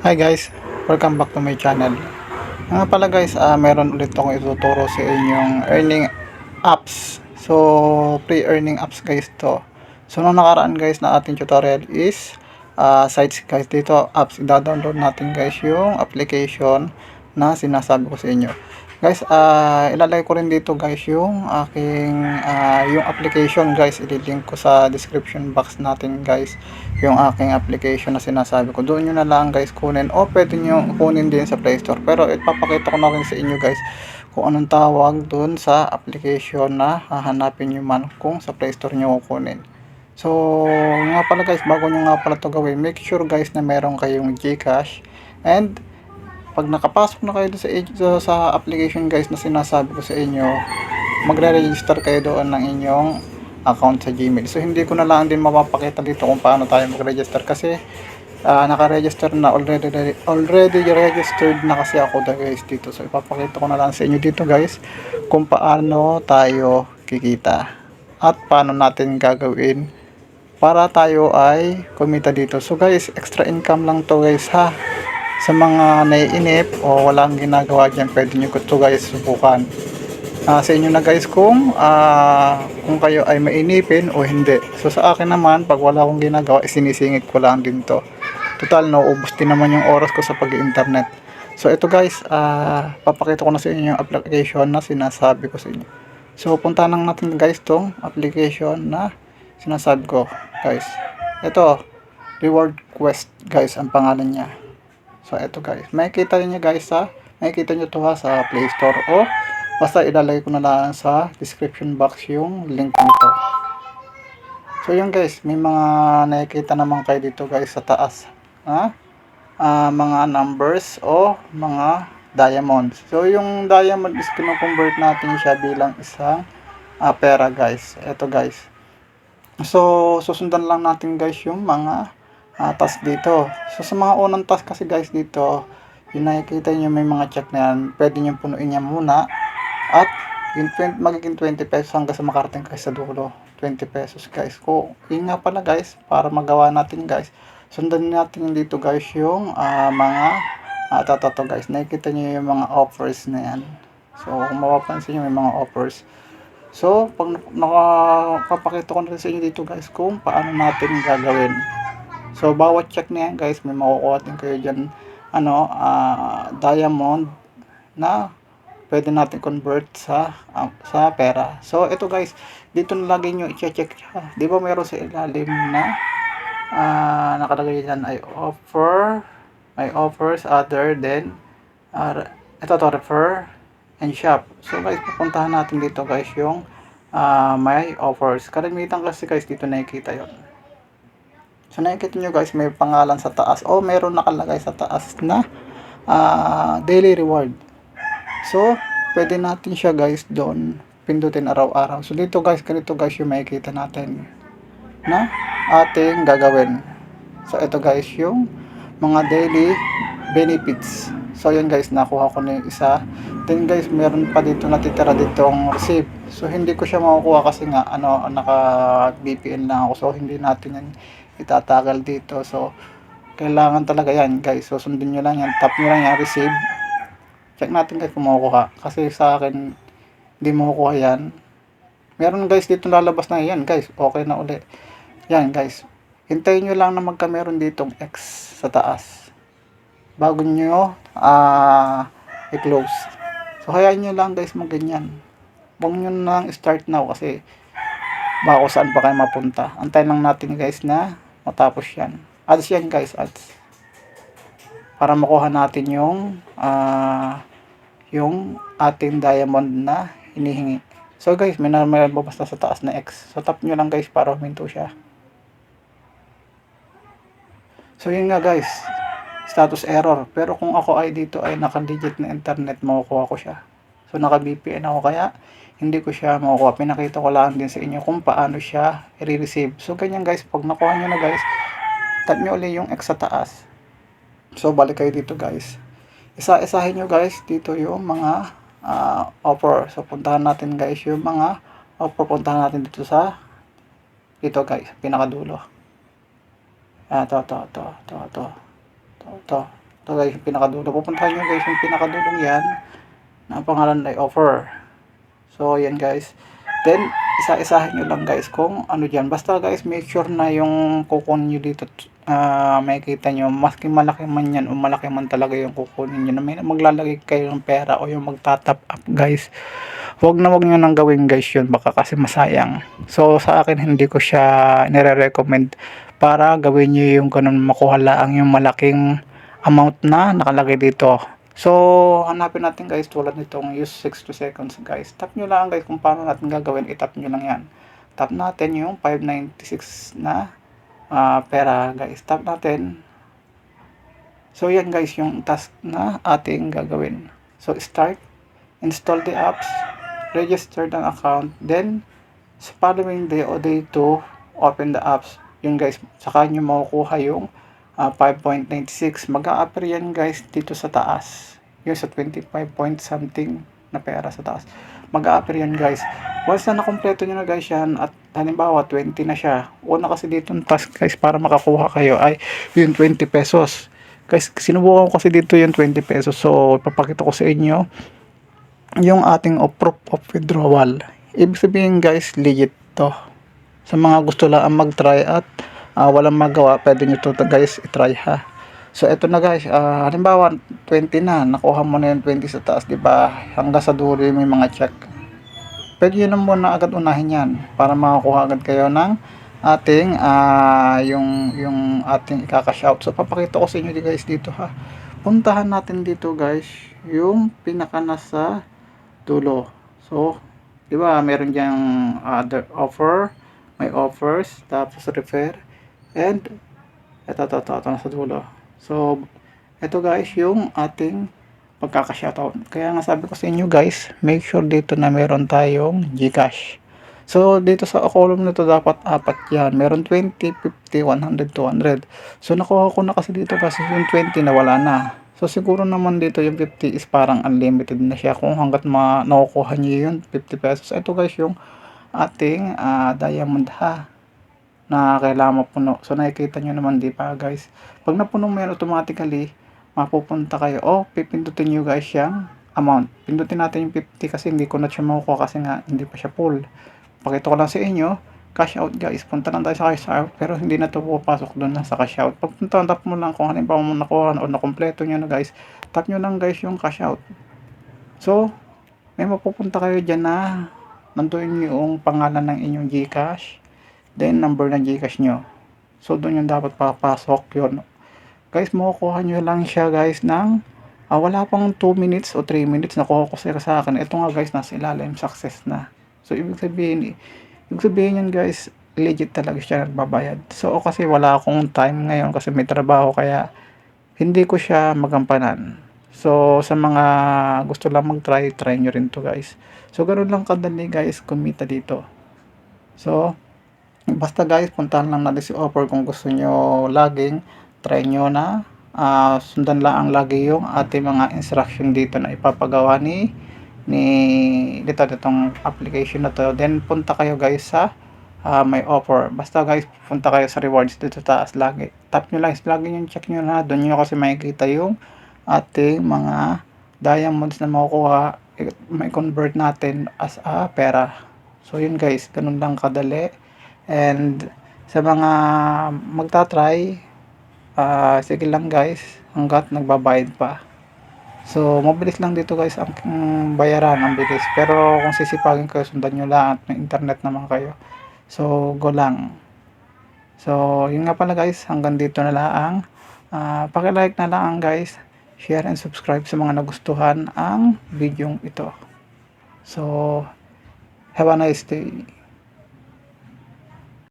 Hi guys, welcome back to my channel. Nga pala guys, meron ulit akong ituturo sa inyong earning apps. So, pre-earning apps guys to. So, nung nakaraan guys na ating tutorial is sites guys. Dito apps, i-download natin guys yung application na sinasabi ko sa inyo. Guys, ilalagay ko rin dito guys yung aking yung application guys. Ililink ko sa description box natin guys yung aking application na sinasabi ko. Doon nyo na lang guys kunin o pwede nyo kunin din sa Play Store. Pero ipapakita ko na rin sa inyo guys kung anong tawag doon sa application na hahanapin nyo man kung sa Play Store nyo kukunin. So, nga pala guys, bago nyo nga pala to gawin, make sure guys na meron kayong GCash. And pag nakapasok na kayo sa application guys na sinasabi ko sa inyo, magre-register kayo doon ng inyong account sa Gmail. So hindi ko na lang din mapapakita dito kung paano tayo mag-register kasi naka-register na already registered na kasi ako guys dito. So ipapakita ko na lang sa inyo dito guys kung paano tayo kikita at paano natin gagawin para tayo ay kumita dito. So guys, extra income lang to guys ha. Sa mga naiinip o walang ginagawa dyan, pwede nyo to guys subukan. Sa inyo na guys kung kayo ay mainipin o hindi. So sa akin naman, pag wala akong ginagawa, sinisingit ko lang din to. Total, nauubos din naman yung oras ko sa pag-internet. So ito guys, papakita ko na sa inyo yung application na sinasabi ko sa inyo. So punta lang natin guys tong application na sinasabi ko guys. Ito, Reward Quest guys ang pangalan niya. So ito guys, makikita niyo guys makikita niyo to sa Play Store o basta ilalagay ko na lang sa description box yung link nito. So yun guys, may mga nakikita naman kayo dito guys sa taas. Mga numbers o mga diamonds. So yung diamond is kino-convert natin siya bilang isang pera guys. Ito guys. So susundan lang natin guys yung mga task dito. So sa mga unang task kasi guys dito, yung nakikita nyo may mga check na yan, pwede nyo punuin yan muna at yung magiging 20 pesos hanggang sa makarating kayo sa dulo. 20 pesos guys. Yun nga pala guys, para magawa natin guys, sundan natin dito guys yung mga tatato guys. Nakikita nyo yung mga offers na yan. So kung mapapansin nyo may mga offers. So pag nakapakita ko na rin sa inyo dito guys kung paano natin gagawin. So bawat check na yan guys, may makukuha din kayo dyan diamond na pwede natin convert sa pera. So ito guys, dito na lagi nyo i-check siya. Di ba mayroon sa ilalim na nakalagay dyan ay may offers other than ito to refer and shop. So guys, pupuntahan natin dito guys yung may offers. Karamitan kasi guys dito nakikita yon. So nakikita nyo guys, may pangalan sa taas o meron nakalagay sa taas na daily reward. So pwede natin siya guys doon pindutin araw-araw. So dito guys, ganito guys yung makikita natin na ating gagawin. So ito guys yung mga daily benefits. So yun guys, nakuha ko na yung isa. Then guys, meron pa dito natitira ditong receipt. So hindi ko siya makukuha kasi nga naka VPN lang ako. So hindi natin yan itatagal dito. So kailangan talaga yan guys. So sundin nyo lang yan, tap nyo lang yan, receive. Check natin guys kung makukuha. Kasi sa akin hindi makukuha yan. Meron guys dito lalabas na yan guys. Okay na uli. Yan guys. Hintayin nyo lang na magkameron ditong X sa taas bago nyo i-close. So hayaan nyo lang guys magganyan. Huwag nyo lang start now kasi baka saan pa kayo mapunta. Antayin lang natin guys na matapos yan. Ads yan guys, ads. Para makuha natin yung ating diamond na hinihingi. So guys, may basta sa taas na X. So tap nyo lang guys para huminto siya. So yun nga guys, status error. Pero kung ako ay dito ay naka-legit na internet, makukuha ko siya. So naka VPN ako kaya hindi ko siya makukuha. Pinakita ko lang din sa inyo kung paano siya i-receive. So ganyan guys, pag nakuha nyo na guys, tap nyo ulit yung X sa taas. So balik kayo dito guys. Isa-isahin nyo guys dito yung mga offer. So puntahan natin guys yung mga offer. Puntahan natin dito guys, pinakadulo. To. Ito guys, yung pinakadulo. Pupuntahan nyo guys yung pinakadulong yan na pangalan ay offer. So, yan guys. Then, isa-isahin nyo lang guys kung ano dyan. Basta guys, make sure na yung kukunin nyo dito, makikita nyo, maski malaki man yan o malaki man talaga yung kukunin nyo, na may maglalagay kayo ng pera o yung magtatap up guys. Wag nyo nang gawin guys yun, baka kasi masayang. So, sa akin, hindi ko siya nire-recommend para gawin nyo yung ganun, makuha lang yung malaking amount na nakalagay dito. So, hanapin natin guys tulad nitong use 60 seconds guys. Tap nyo lang guys kung paano natin gagawin. I-tap nyo lang yan. Tap natin yung 596 na pera guys. Tap natin. So, yan guys yung task na ating gagawin. So, start. Install the apps. Register an account. Then, sa following day o day 2, open the apps. Yun guys. Saka nyo makukuha yung 5.96. Mag-a-appear yan guys dito sa taas. Yung sa 25 point something na pera sa taas. Mag-a-appear yan guys. Once na nakompleto nyo na guys yan at halimbawa 20 na siya. Una kasi dito yung task guys para makakuha kayo ay yung 20 pesos. Guys, sinubukan ko kasi dito yung 20 pesos. So, papakita ko sa inyo yung ating proof of withdrawal. Ibig sabihin guys, legit to. Sa mga gusto lang mag-try at walang magawa, pwede nyo to guys i-try ha. So eto na guys, halimbawa 20 na, nakuha mo na yung 20 sa taas, di ba? Hanggang sa dulo may mga check. Pwede nyo na muna agad unahin yan para makakuha agad kayo ng ating yung ating ikaka-shout. So papakita ko sa inyo guys dito ha. Puntahan natin dito guys yung pinaka nasa dulo. So, di ba meron diyang other offer, may offers, tapos refer, and ito nasa dulo. So, ito guys yung ating pagkaka-shoutout. Kaya nga sabi ko sa inyo guys, make sure dito na meron tayong GCash. So, dito sa column nito dapat apat yan. Meron 20, 50, 100, 200. So, nakuha ko na kasi dito kasi yung 20 na wala na. So, siguro naman dito yung 50 is parang unlimited na siya kung hanggat nakukuha nyo yung 50 pesos. Ito guys yung ating diamond ha na kailangan mapuno. So, nakikita nyo naman di pa guys. Pag napuno mo yan automatically, mapupunta kayo. O, pipindutin nyo guys yung amount. Pindutin natin yung 50 kasi hindi ko na siya makukuha kasi nga hindi pa siya full. Pakita ko lang sa inyo, cash out guys. Punta lang tayo sa cash out pero hindi na ito pupasok doon na sa cash out. Pag punta, tap mo lang kung halimbawa mo nakuha o nakompleto nyo na guys. Tap nyo lang guys yung cash out. So, may mapupunta kayo dyan na nandoon yung pangalan ng inyong GCash. Then, number ng GCash nyo. So, doon yung dapat papasok yun. Guys, makukuha nyo lang siya guys ng wala pang 2 minutes o 3 minutes nakuha ko sa akin. Ito nga guys, nasa ilalim, success na. So, ibig sabihin yan guys, legit talaga siya nagbabayad. So, kasi wala akong time ngayon kasi may trabaho kaya hindi ko siya magampanan. So, sa mga gusto lang mag-try, try nyo rin to guys. So, ganoon lang kadali guys, kumita dito. So, basta guys, puntahan lang natin si offer kung gusto nyo laging, try nyo na. Sundan lang ang lagi yung ating mga instruction dito na ipapagawa dito itong application na to. Then punta kayo guys sa may offer. Basta guys, punta kayo sa rewards dito taas lagi. Tap nyo lang, lagi yung check nyo na. Doon nyo kasi makikita yung ating mga diamonds na makukuha. May convert natin as pera. So yun guys, ganun lang kadali. And sa mga magta-try, sige lang guys hanggat nagbabayad pa. So mabilis lang dito guys ang bayaran, ang bilis. Pero kung sisipagin kayo, sundan nyo lang at may internet naman kayo. So go lang. So yun nga pala guys, hanggang dito na lang. Paki-like na lang guys, share and subscribe sa mga nagustuhan ang video ito. So have a nice day.